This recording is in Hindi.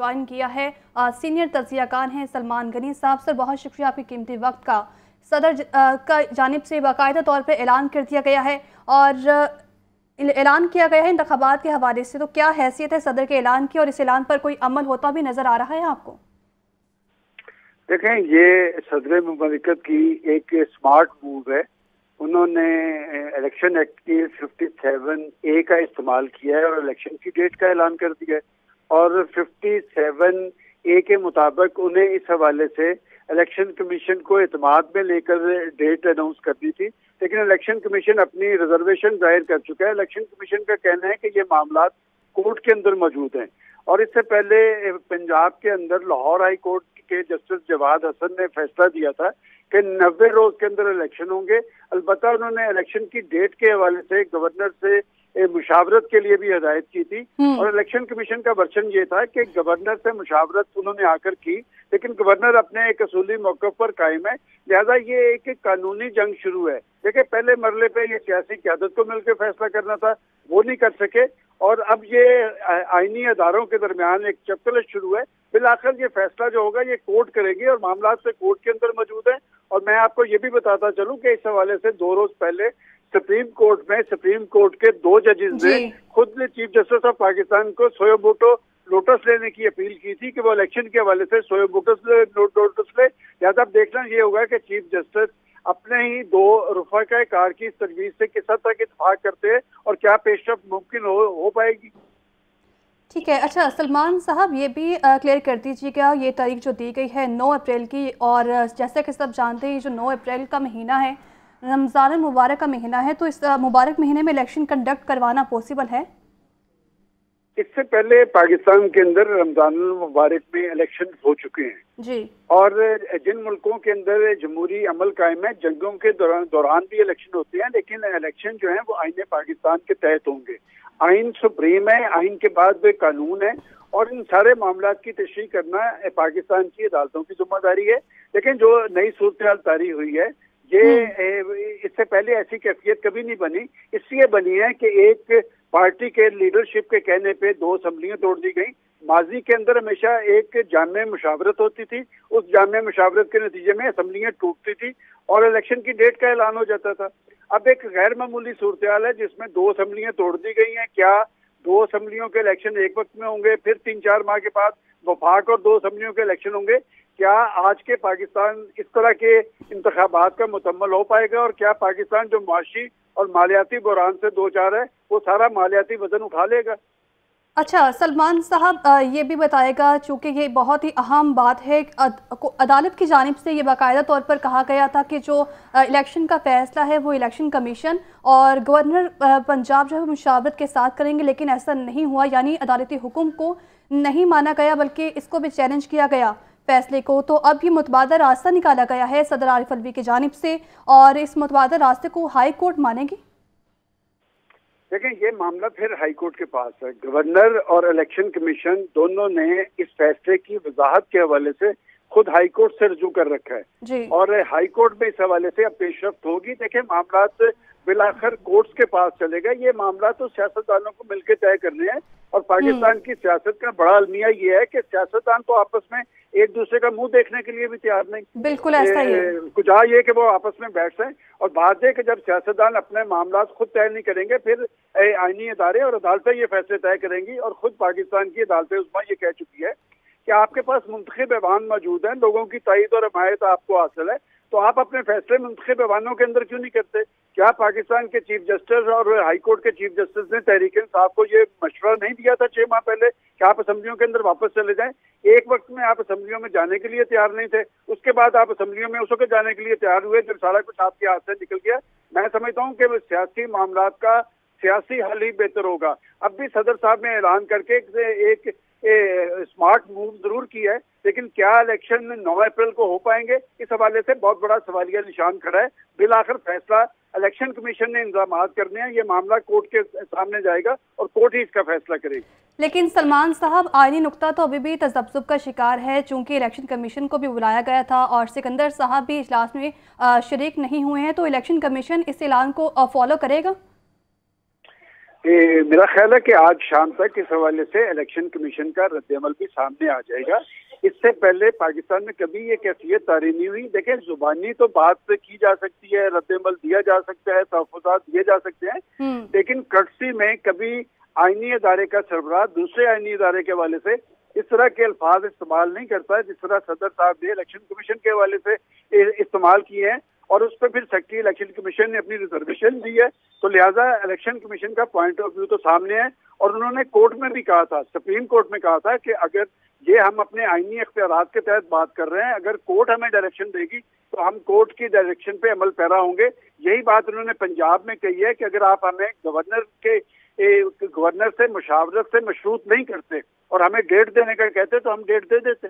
ज्वाइन किया है। सीनियर तज्ज़ियाकार हैं सलमान गनी साहब। सर, बहुत शुक्रिया आपके कीमती वक्त का। सदर का जानिब से बाकायदा तौर पर ऐलान कर दिया गया है और ऐलान किया गया है इंतखाबात के हवाले से, तो क्या हैसियत है सदर के ऐलान की और इस ऐलान पर कोई अमल होता भी नजर आ रहा है आपको? देखें, ये सदर मुमलिकत की एक स्मार्ट मूव है। उन्होंने इलेक्शन एक्ट की 57A का इस्तेमाल किया है और इलेक्शन की डेट का ऐलान कर दिया है। और 57A के मुताबिक उन्हें इस हवाले से इलेक्शन कमीशन को एतमाद में लेकर डेट अनाउंस करनी थी, लेकिन इलेक्शन कमीशन अपनी रिजर्वेशन जाहिर कर चुका है। इलेक्शन कमीशन का कहना है कि ये मामला कोर्ट के अंदर मौजूद हैं और इससे पहले पंजाब के अंदर लाहौर हाई कोर्ट के जस्टिस जवाद हसन ने फैसला दिया था कि 90 रोज के अंदर इलेक्शन होंगे। अलबत्ता उन्होंने इलेक्शन की डेट के हवाले से गवर्नर से मुशावरत के लिए भी हिदायत की थी और इलेक्शन कमीशन का वर्जन ये था कि गवर्नर से मुशावरत उन्होंने आकर की, लेकिन गवर्नर अपने एक असूली मौक़िफ़ पर कायम है। लिहाजा ये एक कानूनी जंग शुरू है। देखिए, पहले मरले पे ये सियासी क़यादत को मिलकर फैसला करना था, वो नहीं कर सके और अब ये आईनी अदारों के दरमियान एक चक्करश शुरू है। फिलहाल ये फैसला जो होगा ये कोर्ट करेगी और मामला से कोर्ट के अंदर मौजूद है। और मैं आपको ये भी बताता चलूं कि इस हवाले से 2 रोज पहले सुप्रीम कोर्ट के 2 जजेस ने खुद ने चीफ जस्टिस ऑफ पाकिस्तान को सोयोमोटो नोटिस लेने की अपील की थी कि वो इलेक्शन के हवाले से सोयोमोटो नोटिस ले। लिहाजा अब देखना ये होगा कि चीफ जस्टिस अपने ही 2 रफ़ाक़ाए कार की तजवीज़ से किस हद तक इत्तेफाक करते हैं और क्या पेशरफ्त मुमकिन हो पाएगी। ठीक है। अच्छा सलमान साहब, ये भी क्लियर कर दीजिएगा, ये तारीख जो दी गई है 9 अप्रैल की, और जैसा कि सब जानते हैं जो 9 अप्रैल का महीना है रमज़ान मुबारक का महीना है, तो इस मुबारक महीने में इलेक्शन कंडक्ट करवाना पॉसिबल है? इससे पहले पाकिस्तान के अंदर रमजान मुबारक में इलेक्शन हो चुके हैं जी। और जिन मुल्कों के अंदर जमहूरी अमल कायम है, जंगों के दौरान भी इलेक्शन होते हैं, लेकिन इलेक्शन जो है वो आईन पाकिस्तान के तहत होंगे। आइन सुप्रीम है, आइन के बाद भी कानून है और इन सारे मामला की तशरीह करना पाकिस्तान की अदालतों की जिम्मेदारी है। लेकिन जो नई सूरत तारी हुई है ये इससे पहले ऐसी कैफियत कभी नहीं बनी। इसलिए बनी है कि एक पार्टी के लीडरशिप के कहने पे 2 असम्बलियां तोड़ दी गई। माजी के अंदर हमेशा एक जामे मुशावरत होती थी, उस जामे मुशावरत के नतीजे में असम्बलियां टूटती थी और इलेक्शन की डेट का ऐलान हो जाता था। अब एक गैर मामूली सूरत हाल है जिसमें 2 असम्बलियां तोड़ दी गई हैं। क्या 2 असम्बलियों के इलेक्शन एक वक्त में होंगे, फिर 3-4 माह के बाद वफाक और 2 असम्बलियों के इलेक्शन होंगे? क्या आज के पाकिस्तान इस तरह के इंतखाबात का मुकम्मल हो पाएगा? और क्या पाकिस्तान जो माशी और मालियाती बुहरान से 2-4 है वो सारा मालियाती वजन उठा लेगा? अच्छा सलमान साहब, ये भी बताएगा, चूँकि ये बहुत ही अहम बात है, अदालत की जानिब से ये बाकायदा तौर पर कहा गया था कि जो इलेक्शन का फ़ैसला है वो इलेक्शन कमीशन और गवर्नर पंजाब जो है मुशावरत के साथ करेंगे, लेकिन ऐसा नहीं हुआ। यानी अदालती हुक्म को नहीं माना गया बल्कि इसको भी चैलेंज किया गया फैसले को। तो अब ये मुतबादल रास्ता निकाला गया है सदर आरिफ अलवी की जानिब से और इस मुतबादल रास्ते को हाई कोर्ट मानेगी? देखें, ये मामला फिर हाई कोर्ट के पास है। गवर्नर और इलेक्शन कमीशन दोनों ने इस फैसले की वजाहत के हवाले से खुद हाई कोर्ट से रजू कर रखा है और हाई कोर्ट में इस हवाले से अब पेशरफ्त होगी। देखें, मामला बिलाखिर कोर्ट्स के पास चलेगा। ये मामला तो सियासतदानों को मिलकर तय करने हैं और पाकिस्तान की सियासत का बड़ा अलमिया ये है कि सियासतदान तो आपस में एक दूसरे का मुंह देखने के लिए भी तैयार नहीं। बिल्कुल ऐसा ही है। कुछ ये कि वो आपस में बैठ जाएं और बात है कि जब सियासतदान अपने मामला खुद तय नहीं करेंगे फिर आईनी अदारे और अदालतें ये फैसले तय करेंगी। और खुद पाकिस्तान की अदालतें उस्मा ये कह चुकी है कि आपके पास मुंतखब ऐवान मौजूद हैं, लोगों की तायद और हमायत आपको हासिल है, तो आप अपने फैसले मुंतखब ऐवानों के अंदर क्यों नहीं करते? क्या पाकिस्तान के चीफ जस्टिस और हाई कोर्ट के चीफ जस्टिस ने तहरीक इंसाफ को ये मशवरा नहीं दिया था 6 माह पहले कि आप असम्बलियों के अंदर वापस चले जाएं? एक वक्त में आप असम्बलियों में जाने के लिए तैयार नहीं थे, उसके बाद आप असम्बलियों में उस वक्त जाने के लिए तैयार हुए जब सारा कुछ आपके हाथ से निकल गया। मैं समझता हूँ कि सियासी मामला का सियासी हल ही बेहतर होगा। अब भी सदर साहब ने ऐलान करके एक स्मार्ट मूव जरूर की है, लेकिन क्या इलेक्शन 9 अप्रैल को हो पाएंगे? इस हवाले से बहुत बड़ा सवालिया निशान खड़ा है। बिलाखिर फैसला इलेक्शन कमीशन ने इंतजाम करने हैं, ये मामला कोर्ट के सामने जाएगा और कोर्ट ही इसका फैसला करेगी। लेकिन सलमान साहब, आईनी नुक्ता तो अभी भी तजब्जुब का शिकार है, चूंकि इलेक्शन कमीशन को भी बुलाया गया था और सिकंदर साहब भी इजलास में शरीक नहीं हुए हैं, तो इलेक्शन कमीशन इस ऐलान को फॉलो करेगा? मेरा ख्याल है कि आज शाम तक इस हवाले से इलेक्शन कमीशन का रद्दअमल भी सामने आ जाएगा। इससे पहले पाकिस्तान में कभी ये कैफियत तारी नहीं हुई। देखें, जुबानी तो बात की जा सकती है, रद्दअमल दिया जा सकता है, तहफ़्फ़ुज़ात दिए जा सकते हैं, लेकिन कर्टसी में कभी आईनी अदारे का सरबराह दूसरे आईनी अदारे के हवाले से इस तरह के अल्फाज इस्तेमाल नहीं करता है जिस तरह सदर साहब ने इलेक्शन कमीशन के हवाले से इस्तेमाल किए हैं, और उस पर फिर सेक्रेटरी इलेक्शन कमीशन ने अपनी रिजर्वेशन दी है। तो लिहाजा इलेक्शन कमीशन का पॉइंट ऑफ व्यू तो सामने है, और उन्होंने कोर्ट में भी कहा था, सुप्रीम कोर्ट में कहा था कि अगर ये हम अपने आईनी इख्तियारात के तहत बात कर रहे हैं, अगर कोर्ट हमें डायरेक्शन देगी तो हम कोर्ट की डायरेक्शन पे अमल पैरा होंगे। यही बात उन्होंने पंजाब में कही है कि अगर आप हमें गवर्नर से मुशावरत से मशरूत नहीं करते और हमें डेट देने का कहते तो हम डेट दे देते।